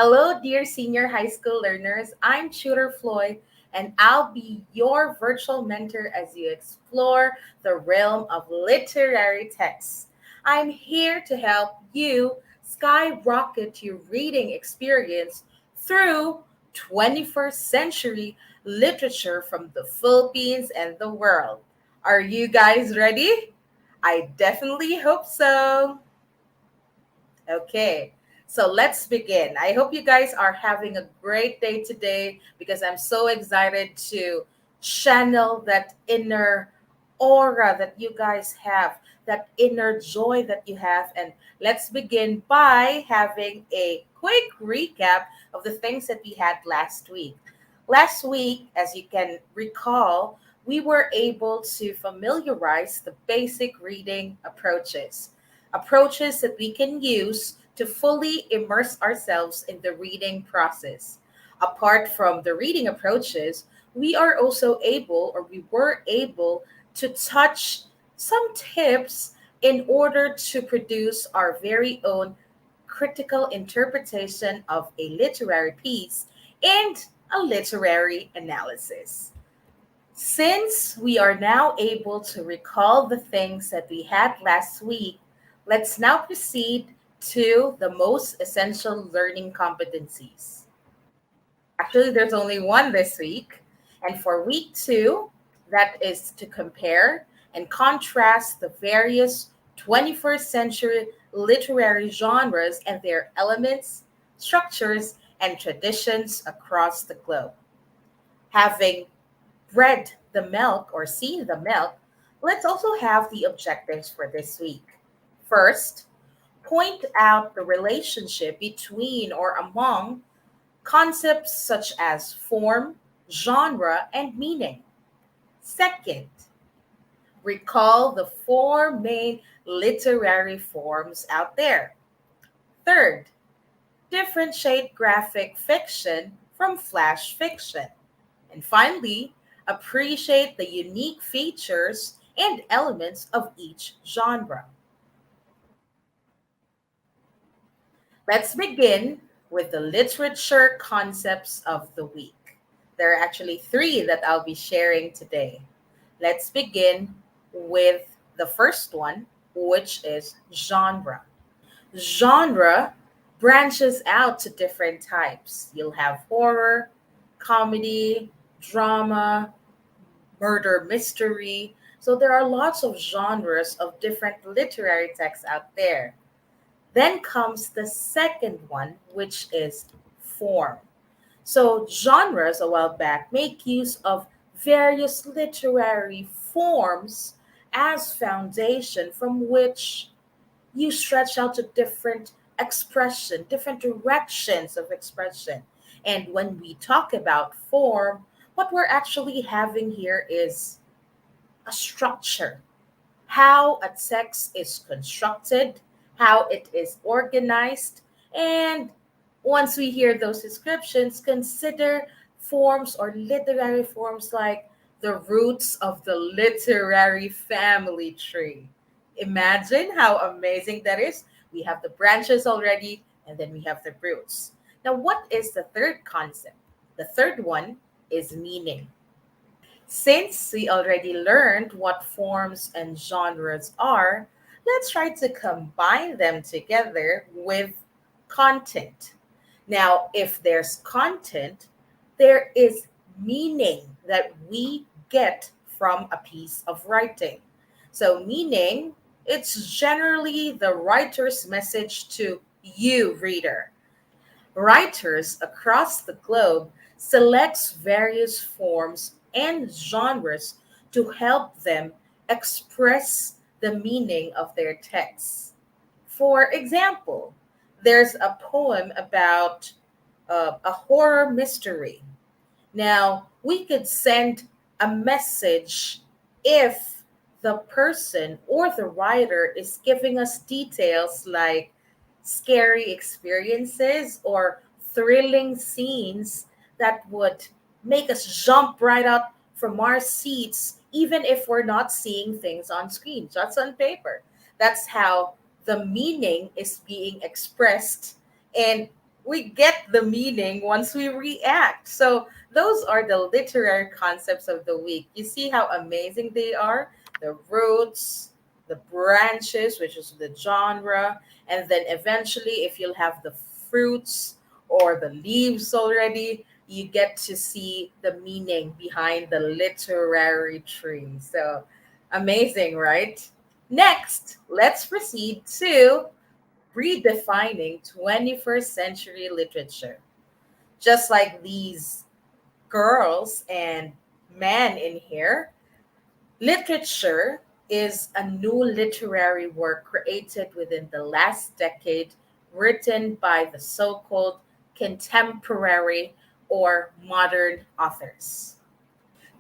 Hello, dear senior high school learners. I'm Tutor Floyd, and I'll be your virtual mentor as you explore the realm of literary texts. I'm here to help you skyrocket your reading experience through 21st century literature from the Philippines and the world. Are you guys ready? I definitely hope so. Okay, so let's begin. I hope you guys are having a great day today because I'm so excited to channel that inner aura that you guys have, that inner joy that you have. And let's begin by having a quick recap of the things that we had last week. Last week, as you can recall, we were able to familiarize the basic reading approaches that we can use to fully immerse ourselves in the reading process. Apart from the reading approaches, we were able to touch some tips in order to produce our very own critical interpretation of a literary piece and a literary analysis. Since we are now able to recall the things that we had last week, let's now proceed to the most essential learning competencies. Actually, there's only one this week. And for week two, that is to compare and contrast the various 21st century literary genres and their elements, structures, and traditions across the globe. Having read the milk or seen the milk, let's also have the objectives for this week. First, point out the relationship between or among concepts such as form, genre, and meaning. Second, recall the four main literary forms out there. Third, differentiate graphic fiction from flash fiction. And finally, appreciate the unique features and elements of each genre. Let's begin with the literature concepts of the week. There are actually three that I'll be sharing today. Let's begin with the first one, which is genre. Genre branches out to different types. You'll have horror, comedy, drama, murder mystery. So there are lots of genres of different literary texts out there. Then comes the second one, which is form. So genres a while back make use of various literary forms as foundation from which you stretch out to different directions of expression. And when we talk about form, what we're actually having here is a structure, how a text is constructed, how it is organized. And once we hear those descriptions, consider forms or literary forms like the roots of the literary family tree. Imagine how amazing that is. We have the branches already, and then we have the roots. Now, what is the third concept? The third one is meaning. Since we already learned what forms and genres are, let's try to combine them together with content. Now, if there's content, there is meaning that we get from a piece of writing. So, meaning, it's generally the writer's message to you, reader. Writers across the globe selects various forms and genres to help them express the meaning of their texts. For example, there's a poem about a horror mystery. Now, we could send a message if the person or the writer is giving us details like scary experiences or thrilling scenes that would make us jump right out from our seats, even if we're not seeing things on screen, just on paper. That's how the meaning is being expressed. And we get the meaning once we react. So those are the literary concepts of the week. You see how amazing they are? The roots, the branches, which is the genre, and then eventually, if you'll have the fruits or the leaves already, you get to see the meaning behind the literary tree. So amazing, right? Next, let's proceed to redefining 21st century literature. Just like these girls and men in here, literature is a new literary work created within the last decade, written by the so called contemporary or modern authors.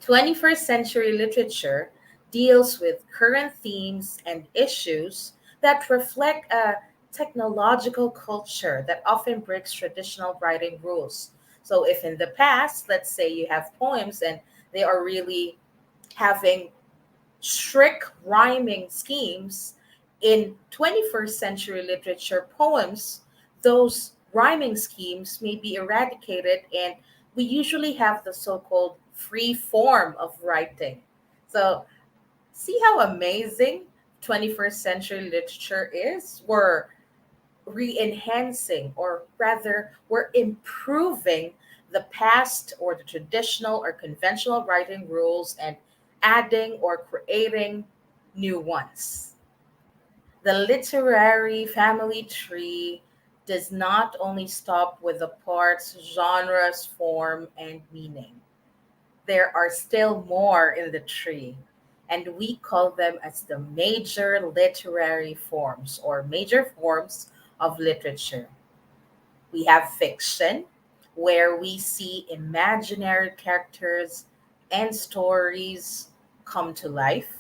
21st century literature deals with current themes and issues that reflect a technological culture that often breaks traditional writing rules. So, if in the past, let's say you have poems and they are really having strict rhyming schemes, in 21st century literature poems, those rhyming schemes may be eradicated, and we usually have the so called free form of writing. So, see how amazing 21st century literature is? We're re enhancing, or rather, we're improving the past or the traditional or conventional writing rules and adding or creating new ones. The literary family tree does not only stop with the parts, genres, form, and meaning. There are still more in the tree, and we call them as the major literary forms or major forms of literature. We have fiction, where we see imaginary characters and stories come to life.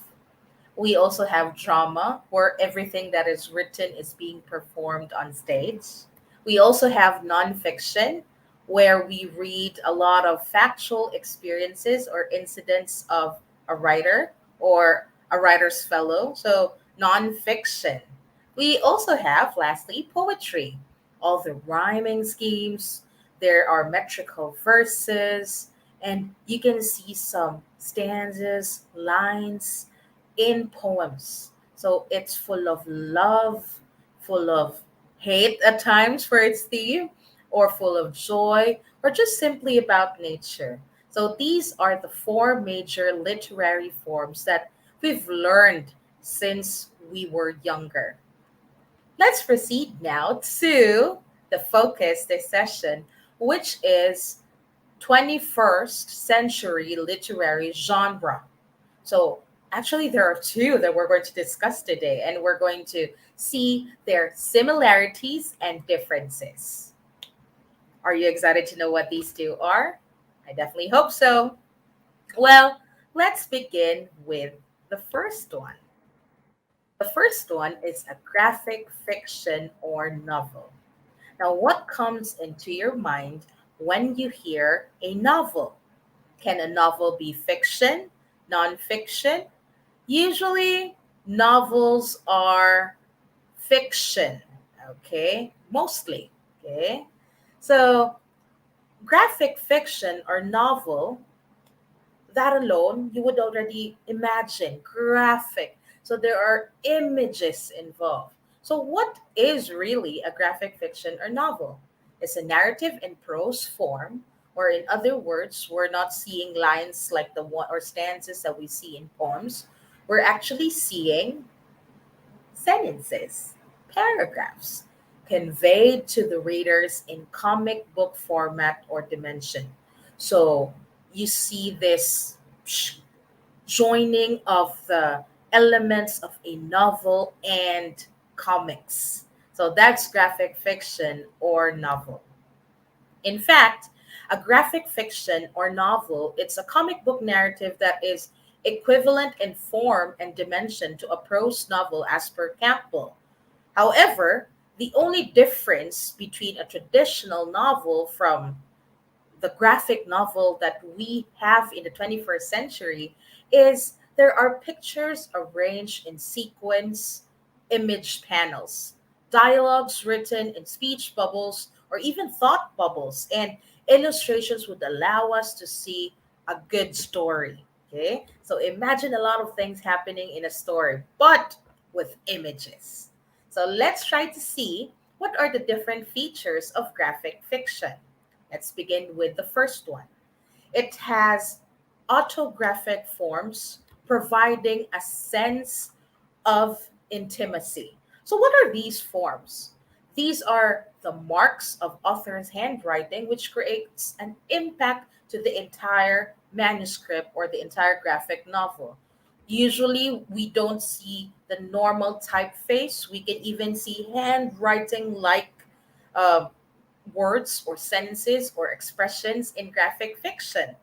We also have drama, where everything that is written is being performed on stage. We also have nonfiction, where we read a lot of factual experiences or incidents of a writer or a writer's fellow. So, nonfiction. We also have, lastly, poetry. All the rhyming schemes, there are metrical verses, and you can see some stanzas, lines in poems. So it's full of love, full of hate at times for its theme, or full of joy, or just simply about nature. So these are the four major literary forms that we've learned since we were younger. Let's proceed now to the focus this session, which is 21st century literary genre. So, actually, there are two that we're going to discuss today, and we're going to see their similarities and differences. Are you excited to know what these two are? I definitely hope so. Well, let's begin with the first one. The first one is a graphic fiction or novel. Now, what comes into your mind when you hear a novel? Can a novel be fiction, nonfiction? Usually, novels are fiction, okay? Mostly, okay? So, graphic fiction or novel, that alone, you would already imagine graphic. So, there are images involved. So, what is really a graphic fiction or novel? It's a narrative in prose form, or in other words, we're not seeing lines like the one or stanzas that we see in poems. We're actually seeing sentences, paragraphs, conveyed to the readers in comic book format or dimension. So you see this joining of the elements of a novel and comics. So that's graphic fiction or novel. In fact, a graphic fiction or novel, it's a comic book narrative that is equivalent in form and dimension to a prose novel as per Campbell. However, the only difference between a traditional novel from the graphic novel that we have in the 21st century is there are pictures arranged in sequence, image panels, dialogues written in speech bubbles, or even thought bubbles. And illustrations would allow us to see a good story. Okay, so imagine a lot of things happening in a story, but with images. So let's try to see what are the different features of graphic fiction. Let's begin with the first one. It has autographic forms providing a sense of intimacy. So, what are these forms? These are the marks of author's handwriting, which creates an impact to the entire manuscript or the entire graphic novel. Usually, we don't see the normal typeface. We can even see handwriting like uh, words or sentences or expressions in graphic fiction.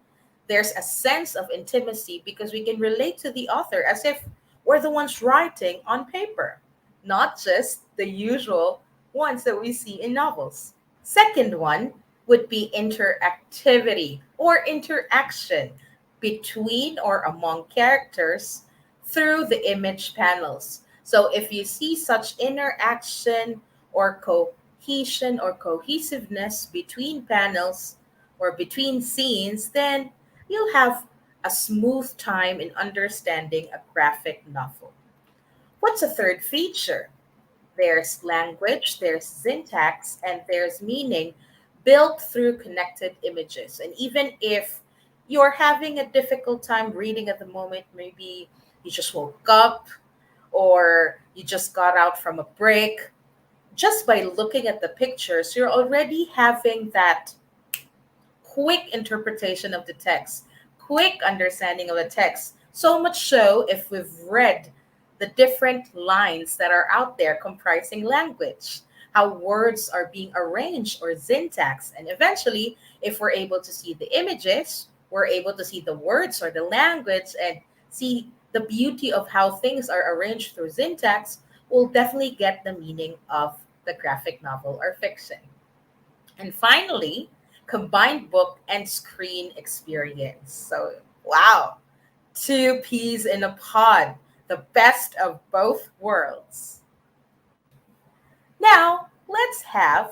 There's a sense of intimacy because we can relate to the author as if we're the ones writing on paper, not just the usual ones that we see in novels. Second one would be interactivity or interaction between or among characters through the image panels. So if you see such interaction or cohesion or cohesiveness between panels or between scenes, then you'll have a smooth time in understanding a graphic novel. What's a third feature? There's language, there's syntax, and there's meaning built through connected images. And even if you're having a difficult time reading at the moment, maybe you just woke up or you just got out from a break, just by looking at the pictures, you're already having that quick interpretation of the text, quick understanding of the text. So much so, if we've read the different lines that are out there comprising language, how words are being arranged or syntax, and eventually, if we're able to see the images, we're able to see the words or the language and see the beauty of how things are arranged through syntax, we'll definitely get the meaning of the graphic novel or fiction. And finally, combined book and screen experience. So, wow, two peas in a pod, the best of both worlds. Now, let's have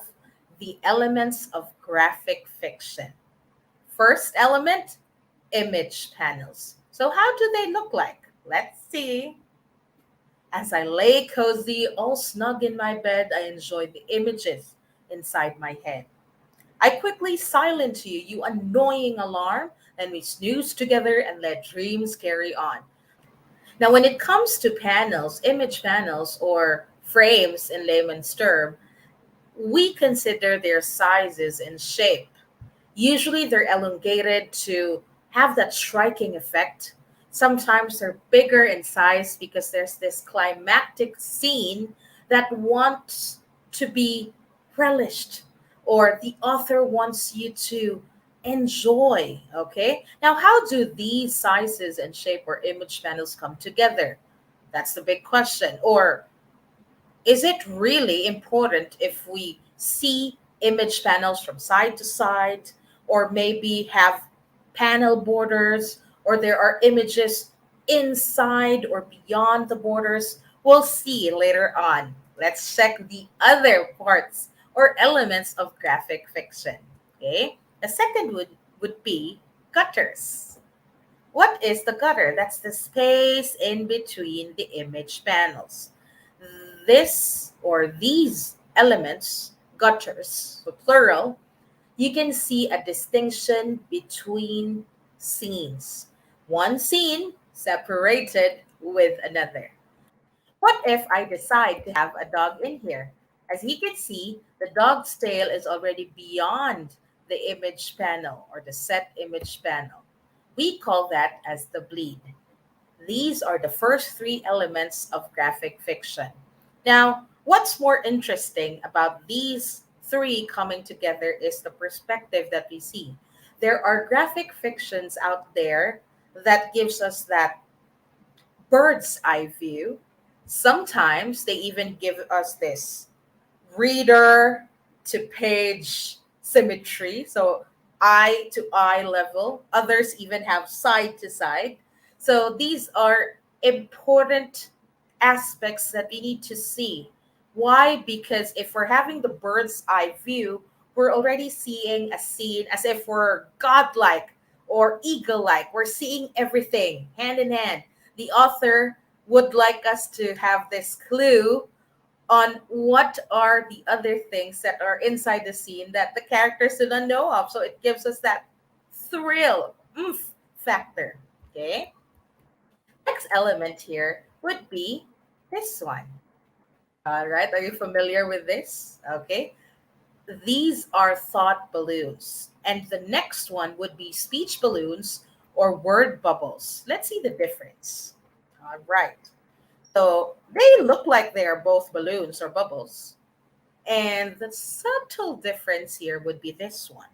the elements of graphic fiction. First element, image panels. So, how do they look like? Let's see. As I lay cozy, all snug in my bed, I enjoy the images inside my head. I quickly silence you, you annoying alarm, and we snooze together and let dreams carry on. Now, when it comes to panels, image panels, or frames in layman's term, we consider their sizes and shape. Usually, they're elongated to have that striking effect. Sometimes they're bigger in size because there's this climactic scene that wants to be relished or the author wants you to enjoy. Okay. Now, how do these sizes and shape or image panels come together? That's the big question. Or is it really important if we see image panels from side to side, or maybe have panel borders, or there are images inside or beyond the borders? We'll see later on. Let's check the other parts or elements of graphic fiction. Okay. The second would be gutters. What is the gutter? That's the space in between the image panels. This or these elements, gutters, so plural, you can see a distinction between scenes. One scene separated with another. What if I decide to have a dog in here? As you can see, the dog's tail is already beyond the image panel or the set image panel. We call that as the bleed. These are the first three elements of graphic fiction. Now, what's more interesting about these three coming together is the perspective that we see. There are graphic fictions out there that gives us that bird's eye view. Sometimes they even give us this reader to page symmetry, so eye to eye level. Others even have side to side. So these are important aspects that we need to see. Why? Because if we're having the bird's eye view, we're already seeing a scene as if we're godlike or eagle like. We're seeing everything hand in hand. The author would like us to have this clue on what are the other things that are inside the scene that the characters do not know of. So it gives us that thrill, factor. Okay. Next element here would be this one. All right. Are you familiar with this? Okay. These are thought balloons. And the next one would be speech balloons or word bubbles. Let's see the difference. All right. So they look like they are both balloons or bubbles. And the subtle difference here would be this one.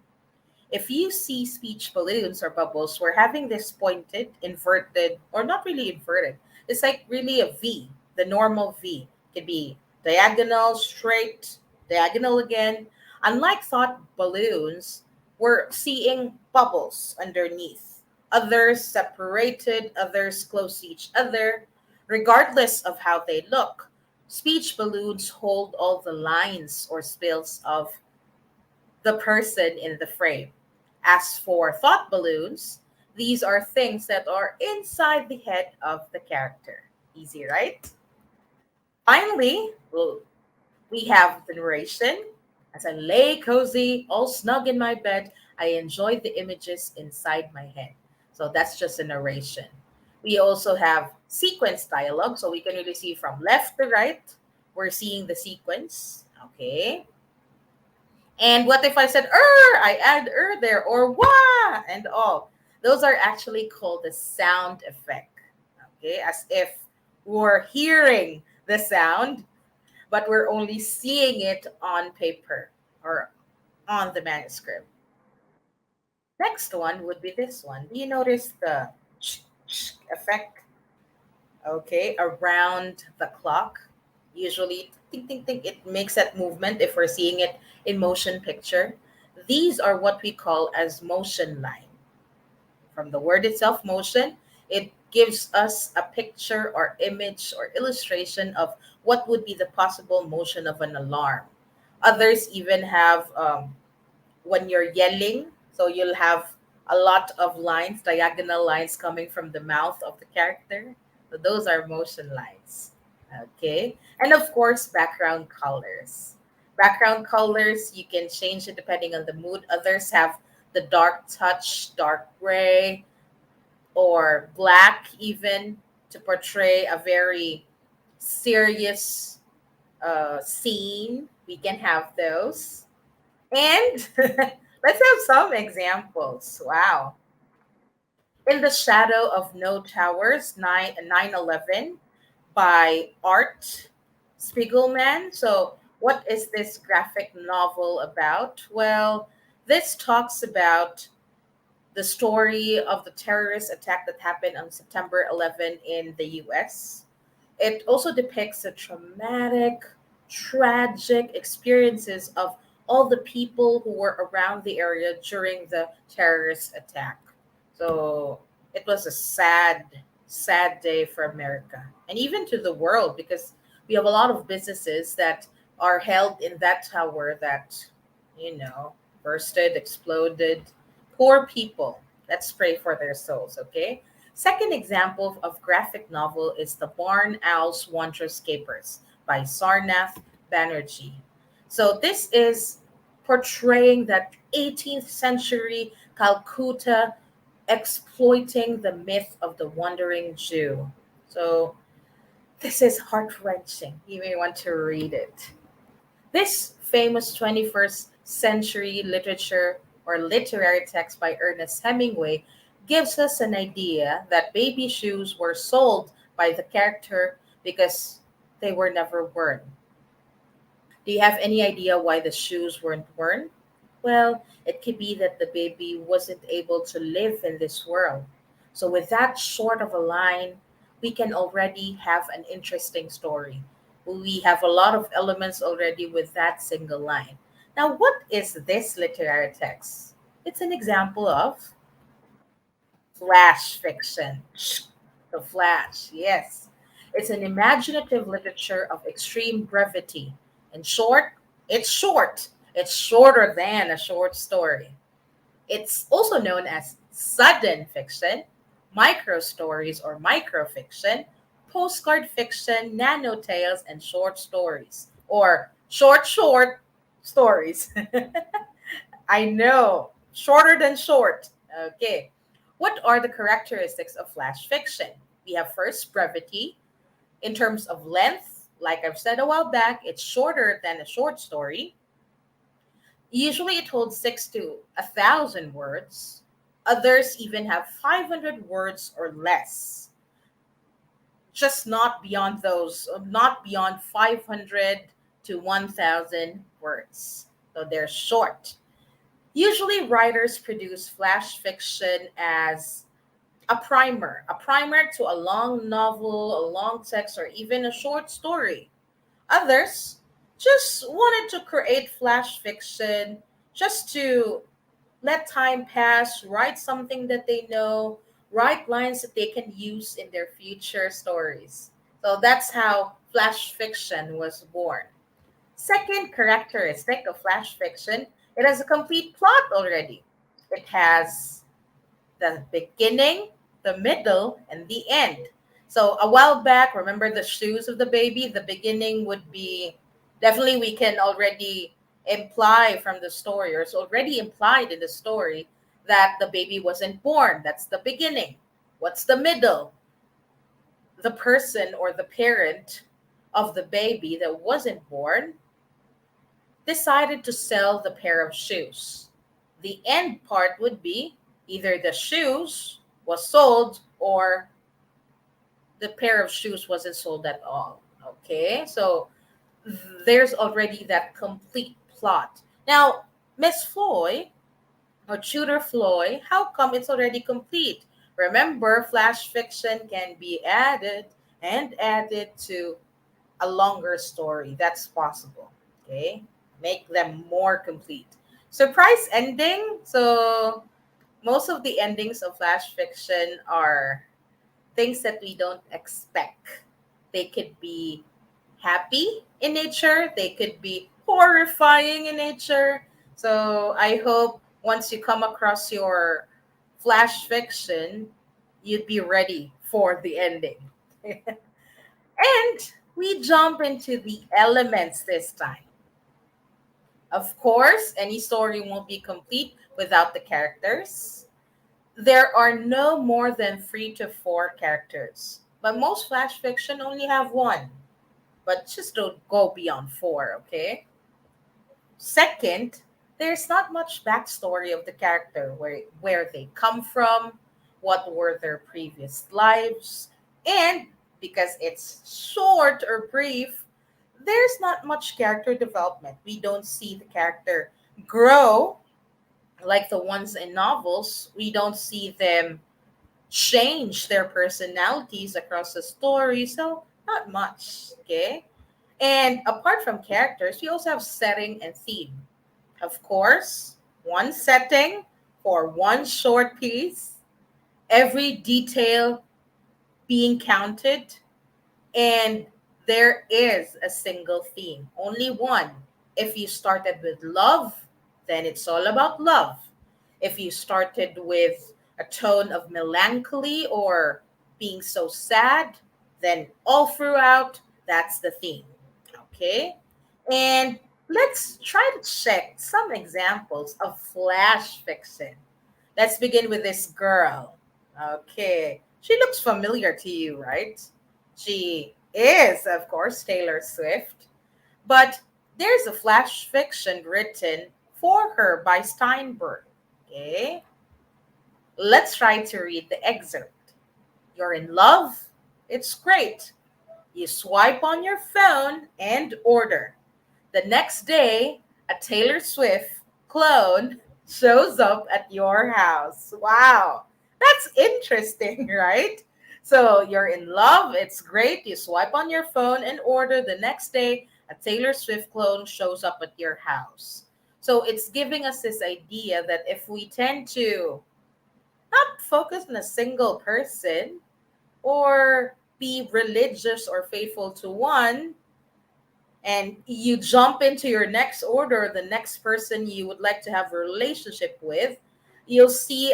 If you see speech balloons or bubbles, we're having this pointed, inverted, or not really inverted. It's like really a V, the normal V. It could be diagonal, straight, diagonal again. Unlike thought balloons, we're seeing bubbles underneath. Others separated, others close to each other. Regardless of how they look, speech balloons hold all the lines or spills of the person in the frame. As for thought balloons, these are things that are inside the head of the character. Easy, right? Finally, we have the narration. As I lay cozy, all snug in my bed, I enjoyed the images inside my head. So that's just a narration. We also have sequence dialogue, so we can really see from left to right. We're seeing the sequence. Okay. And what if I said I add there, or wah and all. Those are actually called the sound effect. Okay, as if we're hearing the sound, but we're only seeing it on paper or on the manuscript. Next one would be this one. Do you notice the effect? Okay, around the clock. Usually, think, think, think, it makes that movement if we're seeing it in motion picture. These are what we call as motion line. From the word itself, motion, it gives us a picture or image or illustration of what would be the possible motion of an alarm. Others even have when you're yelling, so you'll have a lot of lines, diagonal lines coming from the mouth of the character. So those are motion lines. Okay. And of course, background colors. Background colors, you can change it depending on the mood. Others have the dark touch, dark gray, or black, even to portray a very serious scene. We can have those. And let's have some examples. Wow. In the Shadow of No Towers, 9/11 by Art Spiegelman. So, what is this graphic novel about? Well, this talks about the story of the terrorist attack that happened on September 11 in the US. It also depicts the traumatic, tragic experiences of all the people who were around the area during the terrorist attack. So it was a sad, sad day for America and even to the world because we have a lot of businesses that are held in that tower that, you know, bursted, exploded. Poor people. Let's pray for their souls, okay? Second example of graphic novel is The Barn Owl's Wanderscapers by Sarnath Banerjee. So this is portraying that 18th century Calcutta exploiting the myth of the wandering Jew. So this is heart wrenching. You may want to read it. This famous 21st century literature or literary text by Ernest Hemingway gives us an idea that baby shoes were sold by the character because they were never worn. Do you have any idea why the shoes weren't worn? Well, it could be that the baby wasn't able to live in this world. So, with that short of a line, we can already have an interesting story. We have a lot of elements already with that single line. Now, what is this literary text? It's an example of flash fiction. The Flash, yes. It's an imaginative literature of extreme brevity. In short, it's short It's shorter than a short story. It's also known as sudden fiction, micro stories or microfiction, postcard fiction, nano tales, and short stories or short stories. I know, shorter than short. Okay. What are the characteristics of flash fiction? We have first brevity. In terms of length, like I've said a while back, it's shorter than a short story. Usually it holds 6 to 1,000 words. Others even have 500 words or less. Just not beyond those, not beyond 500 to 1,000 words. So they're short. Usually writers produce flash fiction as a primer to a long novel, a long text, or even a short story. Others just wanted to create flash fiction just to let time pass, write something that they know, write lines that they can use in their future stories. So that's how flash fiction was born. Second characteristic of flash fiction, it has a complete plot already. It has the beginning, the middle, and the end. So a while back, remember the shoes of the baby? The beginning would be definitely we can already imply from the story, or it's already implied in the story that the baby wasn't born. That's the beginning. What's the middle? The person or the parent of the baby that wasn't born decided to sell the pair of shoes. The end part would be either the shoes was sold or the pair of shoes wasn't sold at all. Okay, so there's already that complete plot. Now, Miss Floyd or Tudor Floyd, how come it's already complete? Remember, flash fiction can be added and added to a longer story. That's possible. Okay, make them more complete. Surprise ending. So most of the endings of flash fiction are things that we don't expect. They could be happy in nature, they could be horrifying in nature. So I hope once you come across your flash fiction, you'd be ready for the ending. And we jump into the elements this time. Of course, any story won't be complete without the characters. There are no more than 3 to 4 characters, but most flash fiction only have one. But just don't go beyond 4, okay? Second, there's not much backstory of the character, where they come from, what were their previous lives, and because it's short or brief, there's not much character development. We don't see the character grow like the ones in novels. We don't see them change their personalities across the story, so not much, okay? And apart from characters, we also have setting and theme. Of course, one setting for one short piece, every detail being counted, and there is a single theme, only one. If you started with love, then it's all about love. If you started with a tone of melancholy or being so sad, then all throughout, that's the theme. Okay? And let's try to check some examples of flash fiction. Let's begin with this girl. Okay. She looks familiar to you, right? She is, of course, Taylor Swift. But there's a flash fiction written for her by Steinberg. Okay. Let's try to read the excerpt. You're in love? It's great. You swipe on your phone and order. The next day, a Taylor Swift clone shows up at your house. Wow, that's interesting, right? So you're in love, it's great. You swipe on your phone and order. The next day, a Taylor Swift clone shows up at your house. So it's giving us this idea that if we tend to not focus on a single person or be religious or faithful to one, and you jump into your next order, the next person you would like to have a relationship with, you'll see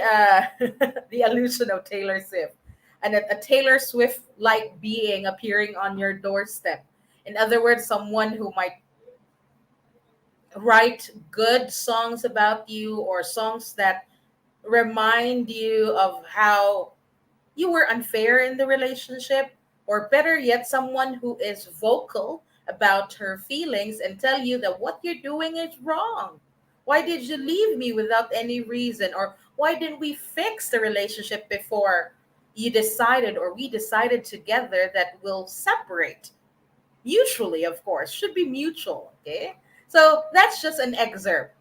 the illusion of Taylor Swift, and a Taylor Swift like being appearing on your doorstep. In other words, someone who might write good songs about you, or songs that remind you of how you were unfair in the relationship, or better yet, someone who is vocal about her feelings and tell you that what you're doing is wrong. Why did you leave me without any reason? Or why didn't we fix the relationship before you decided, or we decided together that we'll separate? Mutually, of course, should be mutual. Okay. So that's just an excerpt.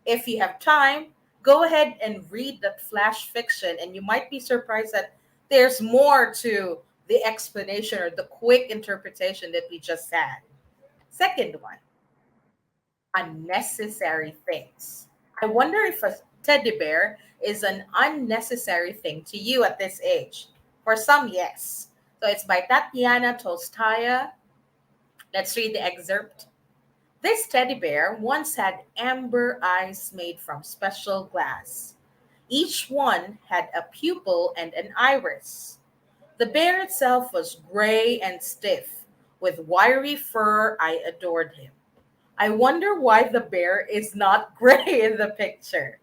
If you have time, go ahead and read that flash fiction, and you might be surprised that there's more to the explanation or the quick interpretation that we just had. Second one, unnecessary things. I wonder if a teddy bear is an unnecessary thing to you at this age. For some, yes. So it's by Tatiana Tolstaya. Let's read the excerpt. This teddy bear once had amber eyes made from special glass. Each one had a pupil and an iris. The bear itself was gray and stiff. With wiry fur, I adored him. I wonder why the bear is not gray in the picture.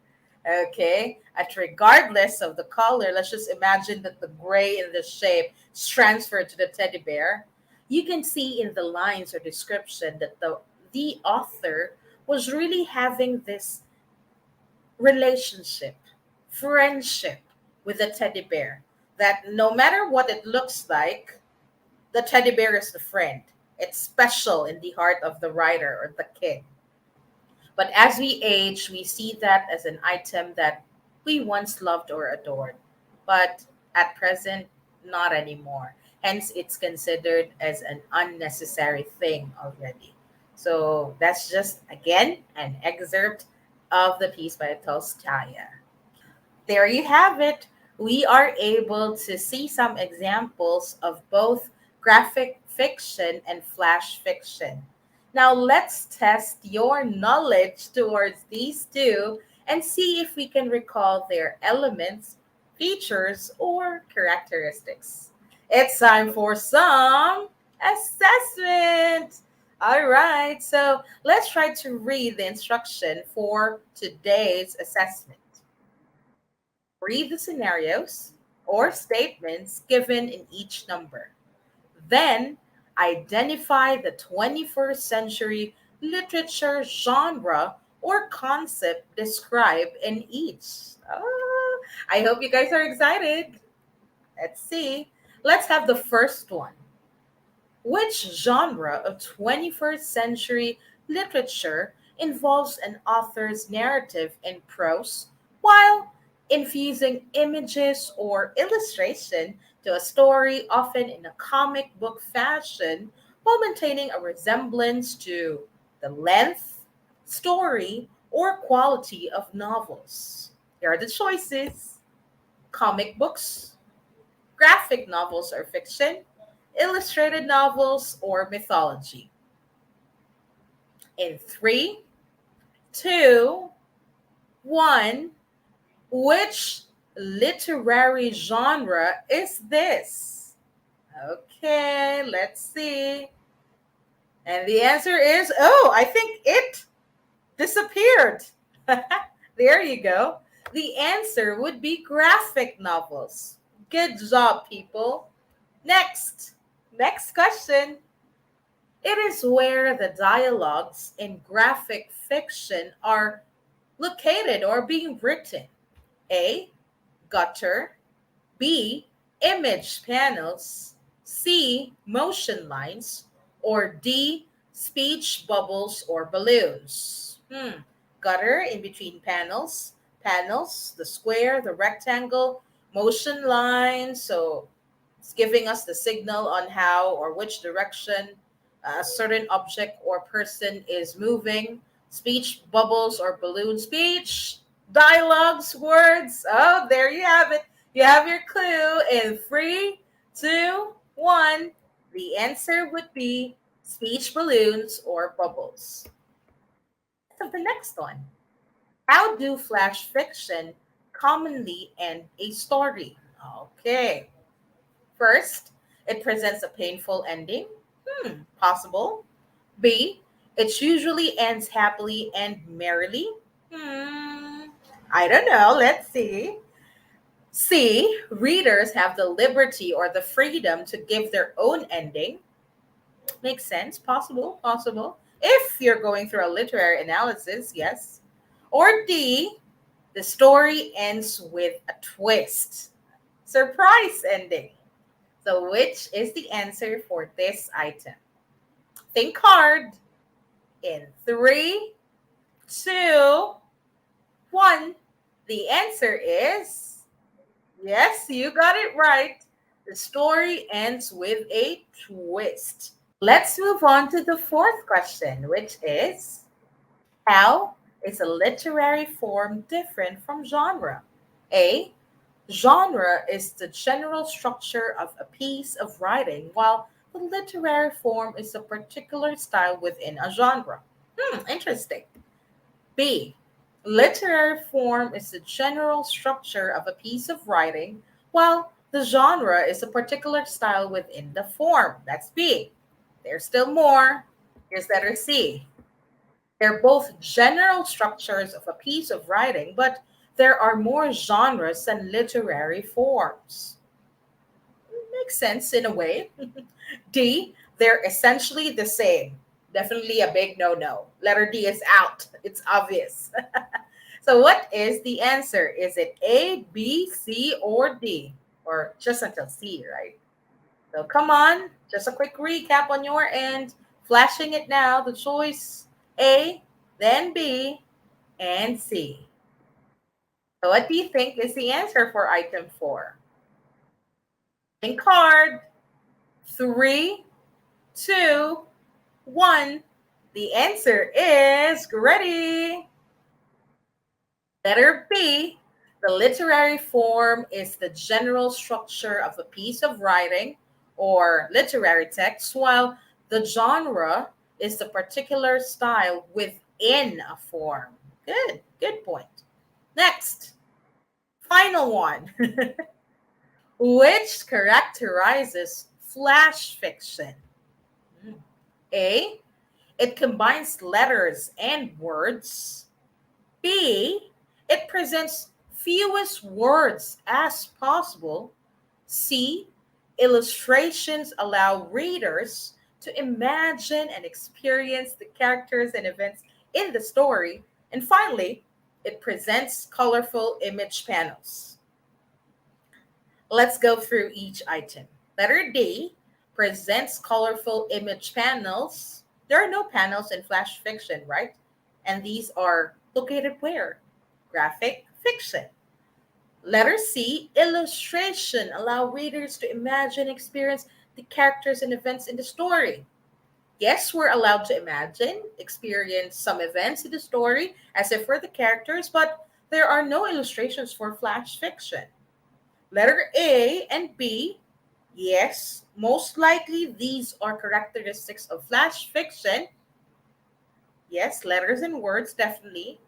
Okay, at regardless of the color, let's just imagine that the gray in the shape is transferred to the teddy bear. You can see in the lines or description that the author was really having this relationship, friendship with the teddy bear. That no matter what it looks like, the teddy bear is the friend. It's special in the heart of the writer or the kid. But as we age, we see that as an item that we once loved or adored, but at present, not anymore. Hence, it's considered as an unnecessary thing already. So that's just, again, an excerpt of the piece by Tolstaya. There you have it. We are able to see some examples of both graphic fiction and flash fiction. Now, let's test your knowledge towards these two and see if we can recall their elements, features, or characteristics. It's time for some assessment. All right, so let's try to read the instruction for today's assessment. Read the scenarios or statements given in each number. Then identify the 21st century literature genre or concept described in each. Oh, I hope you guys are excited. Let's see. Let's have the first one. Which genre of 21st century literature involves an author's narrative in prose while infusing images or illustration to a story, often in a comic book fashion, while maintaining a resemblance to the length, story, or quality of novels? Here are the choices: comic books, graphic novels or fiction, illustrated novels, or mythology. In three, two, one, which literary genre is this? Okay, let's see. And the answer is, oh, I think it disappeared. There you go. The answer would be graphic novels. Good job, people. Next question. It is where the dialogues in graphic fiction are located or being written. A. Gutter. B. Image panels. C. Motion lines. Or D. Speech bubbles or balloons. Gutter in between panels. Panels, the square, the rectangle, motion lines. So it's giving us the signal on how or which direction a certain object or person is moving. Speech bubbles or balloon speech, dialogues, words. Oh, there you have it. You have your clue in three, two, one. The answer would be speech balloons, or bubbles. So the next one. How do flash fiction commonly end a story? Okay. First, it presents a painful ending. Possible. B, it usually ends happily and merrily. Hmm, I don't know. Let's see. C, readers have the liberty or the freedom to give their own ending. Makes sense. Possible. Possible. If you're going through a literary analysis, yes. Or D, the story ends with a twist. Surprise ending. So, which is the answer for this item? Think hard. In three, two, one. The answer is yes, you got it right. The story ends with a twist. Let's move on to the fourth question, which is how is a literary form different from genre? A. Genre is the general structure of a piece of writing, while the literary form is a particular style within a genre. Interesting. B. Literary form is the general structure of a piece of writing, while the genre is a particular style within the form. That's B. There's still more. Here's letter C. They're both general structures of a piece of writing, but there are more genres than literary forms. Makes sense in a way. D, they're essentially the same. Definitely a big no no. Letter D is out. It's obvious. So, what is the answer? Is it A, B, C, or D? Or just until C, right? So, come on. Just a quick recap on your end. Flashing it now. The choice A, then B, and C. So, what do you think is the answer for item 4? Think hard. Three, two, one. The answer is ready. Letter B. The literary form is the general structure of a piece of writing or literary text, while the genre is the particular style within a form. Good point. Next, final one. Which characterizes flash fiction? A. It combines letters and words. B. It presents fewest words as possible. C. Illustrations allow readers to imagine and experience the characters and events in the story. And finally, it presents colorful image panels. Let's go through each item. Letter D presents colorful image panels. There are no panels in flash fiction, right? And these are located where? Graphic fiction. Letter C, illustration allow readers to imagine, experience the characters and events in the story. Yes, we're allowed to imagine, experience some events in the story as if we're the characters, but there are no illustrations for flash fiction. Letter A and B, yes, most likely these are characteristics of flash fiction. Yes, letters and words, definitely.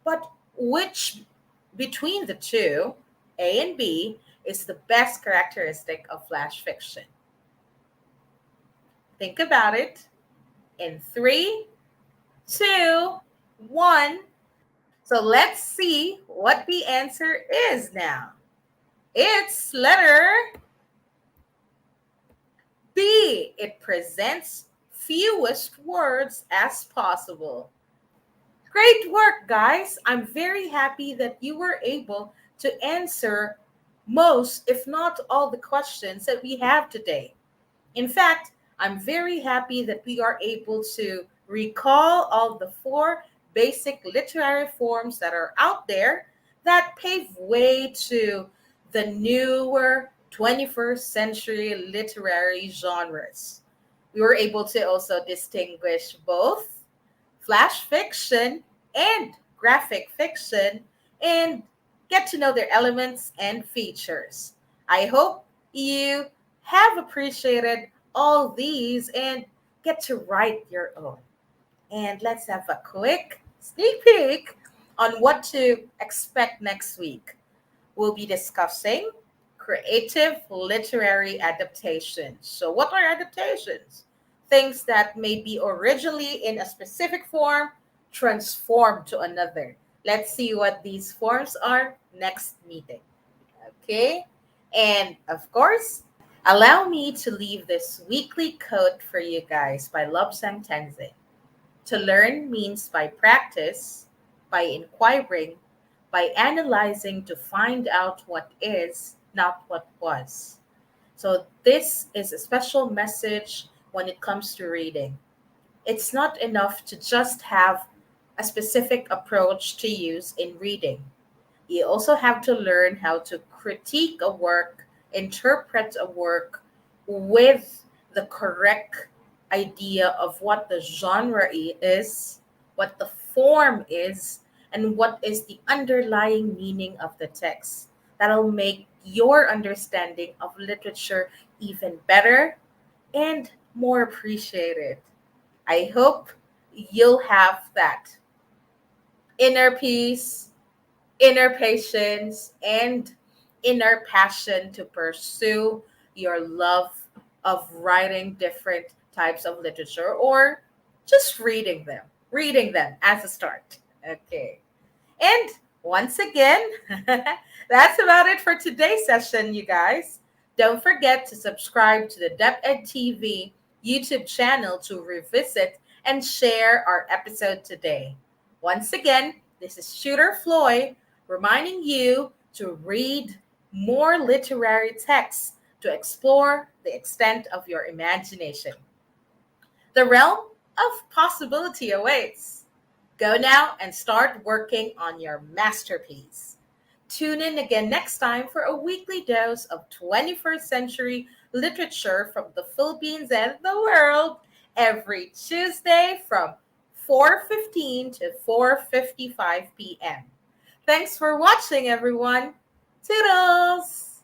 But which between the two, A and B, is the best characteristic of flash fiction? Think about it. In three, two, one. So let's see what the answer is now. It's letter B. It presents fewest words as possible. Great work, guys. I'm very happy that you were able to answer most, if not all, the questions that we have today. In fact, I'm very happy that we are able to recall all the 4 basic literary forms that are out there that pave way to the newer 21st century literary genres. We were able to also distinguish both flash fiction and graphic fiction and get to know their elements and features. I hope you have appreciated all these and get to write your own. And let's have a quick sneak peek on what to expect next week. We'll be discussing creative literary adaptations. So, what are adaptations? Things that may be originally in a specific form, transformed to another. Let's see what these forms are next meeting. Okay? And of course, allow me to leave this weekly quote for you guys by Lobsang Tenzing. To learn means by practice, by inquiring, by analyzing to find out what is, not what was. So, this is a special message when it comes to reading. It's not enough to just have a specific approach to use in reading. You also have to learn how to critique a work, interpret a work with the correct idea of what the genre is, what the form is, and what is the underlying meaning of the text. That'll make your understanding of literature even better and more appreciated. I hope you'll have that inner peace, inner patience, and inner passion to pursue your love of writing different types of literature or just reading them as a start. Okay. And once again, that's about it for today's session, you guys. Don't forget to subscribe to the DepEd TV YouTube channel to revisit and share our episode today. Once again, this is Shooter Floyd reminding you to read more literary texts to explore the extent of your imagination. The realm of possibility awaits. Go now and start working on your masterpiece. Tune in again next time for a weekly dose of 21st century literature from the Philippines and the world every Tuesday from 4:15 to 4:55 p.m. Thanks for watching, everyone. Toodles!